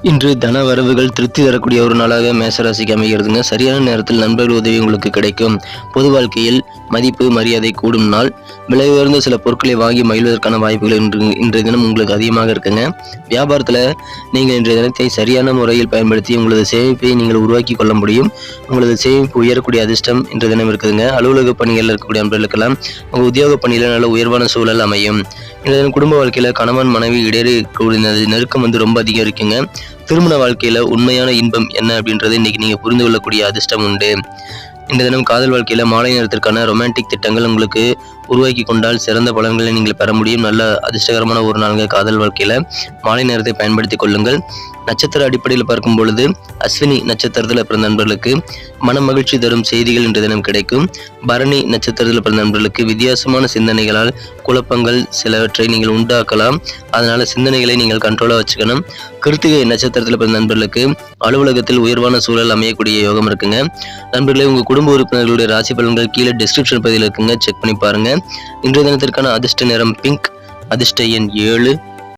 இன்று தன வரவுகள் திருப்தி தரக்கூடிய ஒரு நாளாக மேசராசிக்கு அமைகிறதுங்க. சரியான நேரத்தில் நண்பர்கள் உதவி உங்களுக்கு கிடைக்கும். பொது வாழ்க்கையில் மதிப்பு மரியாதை கூடும் நாள். விலை உயர்ந்த சில பொருட்களை வாங்கி மகிழ்வதற்கான வாய்ப்புகள் இன்றைய தினம் உங்களுக்கு அதிகமாக இருக்குங்க. வியாபாரத்தில் நீங்கள் இன்றைய தினத்தை சரியான முறையில் பயன்படுத்தி உங்களது சேமிப்பை நீங்கள் உருவாக்கி கொள்ள முடியும். உங்களது சேமிப்பு உயரக்கூடிய அதிர்ஷ்டம் இன்றைய தினம் இருக்குதுங்க. அலுவலக பணிகளில் இருக்கக்கூடிய நண்பர்களுக்கெல்லாம் உங்கள் உத்தியோக பணியில் நல்ல உயர்வான சூழல் அமையும். இன்றைய தினம் குடும்ப வாழ்க்கையில் கணவன் மனைவி இடையே கூடிய நெருக்கம் ரொம்ப அதிகம் இருக்குங்க. திருமண வாழ்க்கையில உண்மையான இன்பம் என்ன அப்படின்றது இன்னைக்கு நீங்க புரிந்து கொள்ளக்கூடிய அதிர்ஷ்டம் உண்டு. இந்த தினம் காதல் வாழ்க்கையில மாலை நேரத்திற்கான ரொமான்டிக் திட்டங்கள் உங்களுக்கு உருவாக்கி கொண்டால் சிறந்த பலன்களை நீங்கள் பெற முடியும். நல்ல அதிர்ஷ்டகரமான ஒரு நாளுங்க காதல் வாழ்க்கையில மாலை நேரத்தை பயன்படுத்திக் கொள்ளுங்கள். நட்சத்திர அடிப்படையில் பார்க்கும் பொழுது அஸ்வினி நட்சத்திரத்தில் பிறந்த நண்பர்களுக்கு மன மகிழ்ச்சி தரும் செய்திகள் இன்று தினம் கிடைக்கும். பரணி நட்சத்திரத்தில் பிறந்த நண்பர்களுக்கு வித்தியாசமான சிந்தனைகளால் குழப்பங்கள் சிலவற்றை நீங்கள் உண்டாக்கலாம். அதனால சிந்தனைகளை நீங்கள் கண்ட்ரோலா வச்சுக்கணும். கிருத்திகை நட்சத்திரத்தில் பிறந்த நண்பர்களுக்கு அலுவலகத்தில் உயர்வான சூழல் அமையக்கூடிய யோகம் இருக்குங்க. நண்பர்களே, உங்க குடும்ப உறுப்பினர்களுடைய ராசி பலன்கள் கீழே டிஸ்கிரிப்ஷன் பகுதியில் இருக்குங்க, செக் பண்ணி பாருங்க. இன்றைய தினத்திற்கான அதிர்ஷ்ட நிறம் பிங்க், அதிர்ஷ்ட எண் 7,